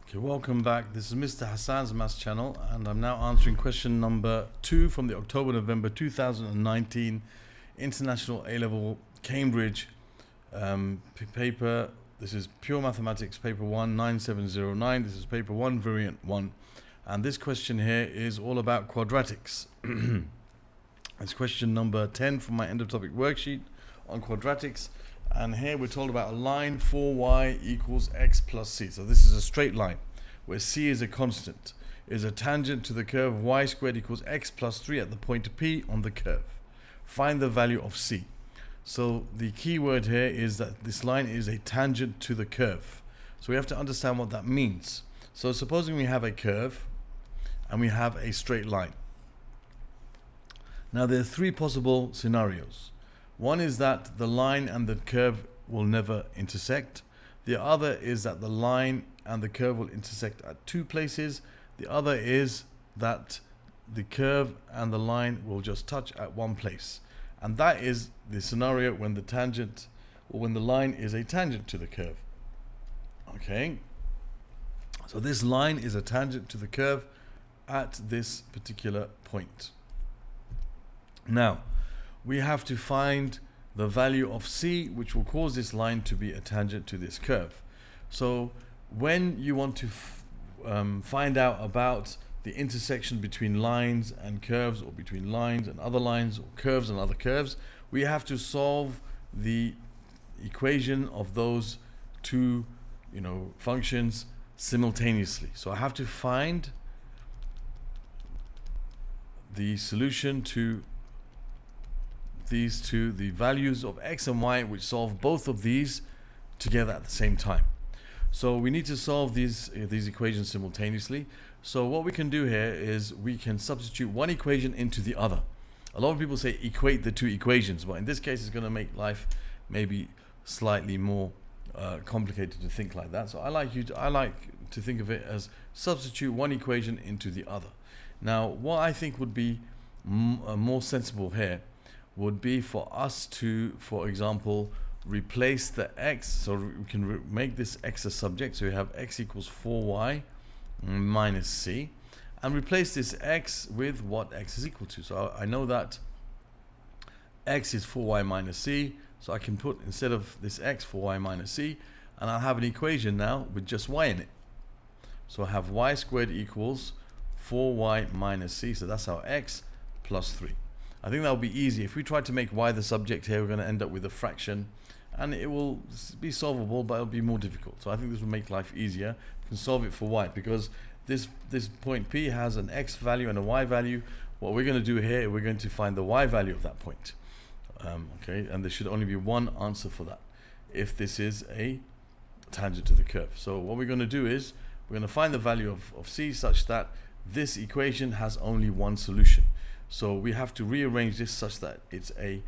Okay, welcome back. This is Mr. Hassan's Maths channel, and I'm now answering question number 2 from the October-November 2019 International A-Level Cambridge paper. This is Pure Mathematics, paper 1, 9709. This is paper 1, variant 1. And this question here is all about quadratics. It's question number 10 from my end of topic worksheet on quadratics. And here we're told about a line 4y equals x plus c. So this is a straight line where c is a constant, is a tangent to the curve y squared equals x plus 3 at the point P on the curve. Find the value of c. So the key word here is that this line is a tangent to the curve. So we have to understand what that means. So supposing we have a curve and we have a straight line. Now there are three possible scenarios. One is that the line and the curve will never intersect. The other is that the line and the curve will intersect at two places. The other is that the curve and the line will just touch at one place. And that is the scenario when the tangent, or when the line is a tangent to the curve. Okay? So this line is a tangent to the curve at this particular point. Now, we have to find the value of c, which will cause this line to be a tangent to this curve. So when you want to find out about the intersection between lines and curves, or between lines and other lines, or curves and other curves, we have to solve the equation of those two functions simultaneously. So I have to find the solution to these two, the values of x and y, which solve both of these together at the same time. So we need to solve these equations simultaneously. So what we can do here is we can substitute one equation into the other. A lot of people say equate the two equations, but in this case it's going to make life maybe slightly more complicated to think like that. So I like to think of it as substitute one equation into the other. Now what I think would be more sensible here would be for us to, for example, replace the x. So we can make this x a subject. So we have x equals 4y minus c, and replace this x with what x is equal to. So I know that x is 4y minus c, so I can put, instead of this x, 4y minus c, and I'll have an equation now with just y in it. So I have y squared equals 4y minus c, so that's our x plus 3. I think that will be easy. If we try to make y the subject here, we're going to end up with a fraction, and it will be solvable, but it'll be more difficult. So I think this will make life easier. We can solve it for y, because this point P has an x value and a y value. What we're going to do here, we're going to find the y value of that point. Okay, and there should only be one answer for that, if this is a tangent to the curve. So what we're going to do is, we're going to find the value of c such that this equation has only one solution. So we have to rearrange this such that it's a,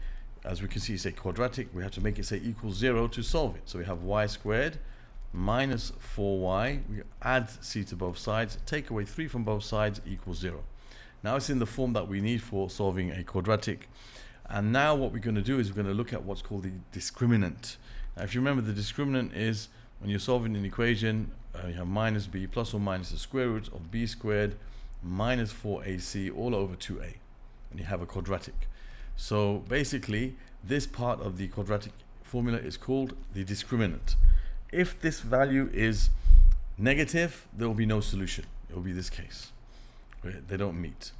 as we can see, it's a quadratic. We have to make it say equals 0 to solve it. So we have y squared minus 4y. We add c to both sides, take away 3 from both sides, equals 0. Now it's in the form that we need for solving a quadratic. And now what we're going to do is we're going to look at what's called the discriminant. Now if you remember, the discriminant is when you're solving an equation, you have minus b plus or minus the square root of b squared minus 4ac all over 2a. And you have a quadratic. So basically this part of the quadratic formula is called the discriminant. If this value is negative, there will be no solution. It will be this case where they don't meet.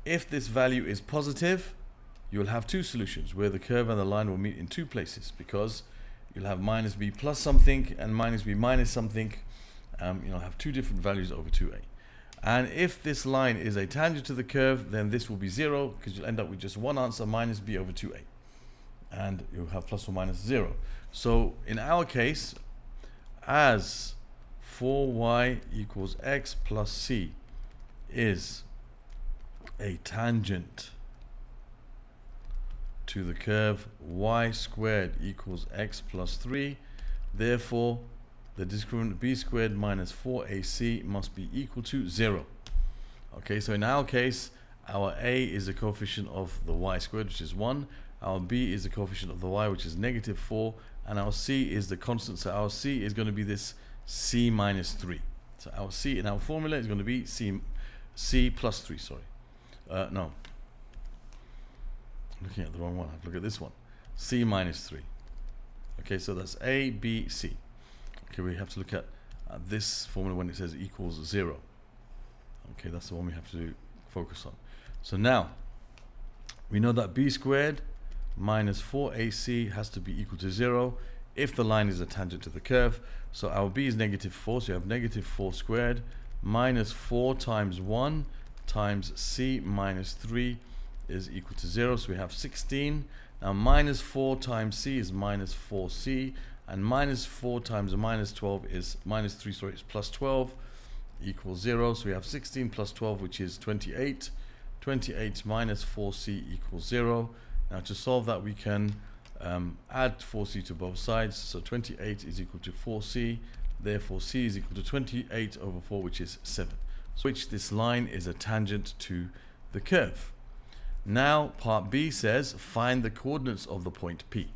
If this value is positive, you'll have two solutions where the curve and the line will meet in two places, because you'll have minus b plus something and minus b minus something. You'll have two different values over 2a. And if this line is a tangent to the curve, then this will be 0, because you'll end up with just one answer, minus b over 2a. And you'll have plus or minus 0. So in our case, as 4y equals x plus c is a tangent to the curve y squared equals x plus 3, therefore the discriminant b squared minus 4ac must be equal to 0. Okay, so in our case, our a is the coefficient of the y squared, which is 1. Our b is the coefficient of the y, which is negative 4. And our c is the constant. So our c is going to be this c minus 3. So our C in our formula is going to be C plus 3, sorry. No. I'm looking at the wrong one. I have to look at this one. C minus 3. Okay, so that's A, B, C. Okay, we have to look at this formula when it says equals 0. Okay, that's the one we have to focus on. So now, we know that B squared minus 4AC has to be equal to 0 if the line is a tangent to the curve. So our B is negative 4, so you have negative 4 squared minus 4 times 1 times C minus 3 is equal to 0. So we have 16. Now minus 4 times C is minus 4C, and minus 4 times minus 12 is minus 3, sorry, it's plus 12 equals 0. So we have 16 plus 12, which is 28. 28 minus 4C equals 0. Now to solve that, we can add 4C to both sides. So 28 is equal to 4C. Therefore, C is equal to 28 over 4, which is 7. So which this line is a tangent to the curve. Now, part B says, find the coordinates of the point P.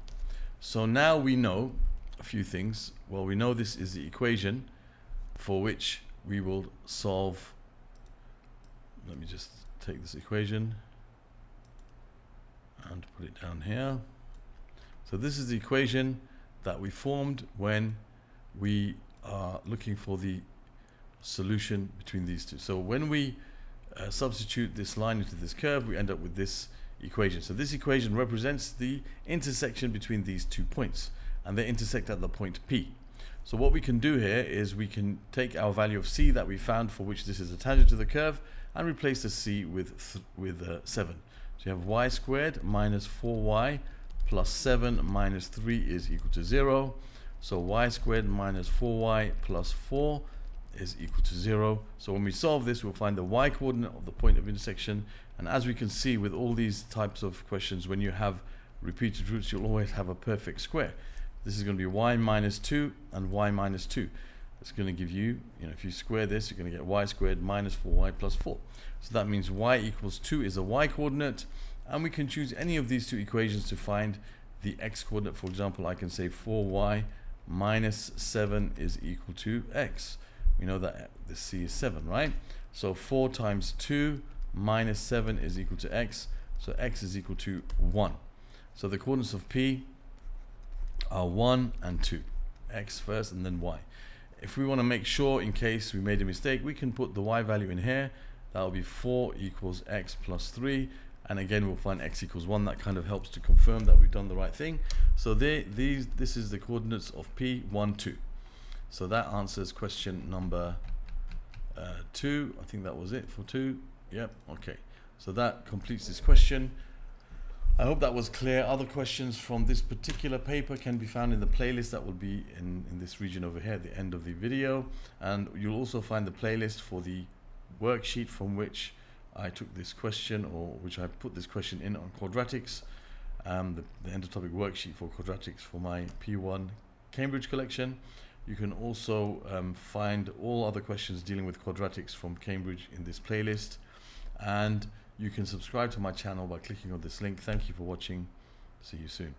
So now we know a few things. Well, we know this is the equation for which we will solve. Let me just take this equation and put it down here. So this is the equation that we formed when we are looking for the solution between these two. So when we substitute this line into this curve, we end up with this equation. So this equation represents the intersection between these 2 points, and they intersect at the point P. So what we can do here is we can take our value of C that we found, for which this is a tangent to the curve, and replace the C with 7. So you have y squared minus 4y plus 7 minus 3 is equal to 0. So y squared minus 4y plus 4 is equal to 0. So when we solve this, we'll find the y coordinate of the point of intersection. And as we can see with all these types of questions, when you have repeated roots, you'll always have a perfect square. This is going to be y minus 2 and y minus 2. It's going to give you, if you square this, you're going to get y squared minus 4y plus 4. So that means y equals 2 is a y coordinate, and we can choose any of these two equations to find the x coordinate. For example, I can say 4y minus 7 is equal to x. We know that the C is 7, right? So 4 times 2 minus 7 is equal to x. So x is equal to 1. So the coordinates of P are 1 and 2. X first and then y. If we want to make sure, in case we made a mistake, we can put the y value in here. That will be 4 equals x plus 3. And again, we'll find x equals 1. That kind of helps to confirm that we've done the right thing. So this is the coordinates of P, 1, 2. So that answers question number 2. I think that was it for 2. Yep, okay. So that completes this question. I hope that was clear. Other questions from this particular paper can be found in the playlist that will be in this region over here at the end of the video. And you'll also find the playlist for the worksheet from which I took this question, or which I put this question in on quadratics, the end of topic worksheet for quadratics for my P1 Cambridge collection. You can also find all other questions dealing with quadratics from Cambridge in this playlist, and you can subscribe to my channel by clicking on this link. Thank you for watching. See you soon.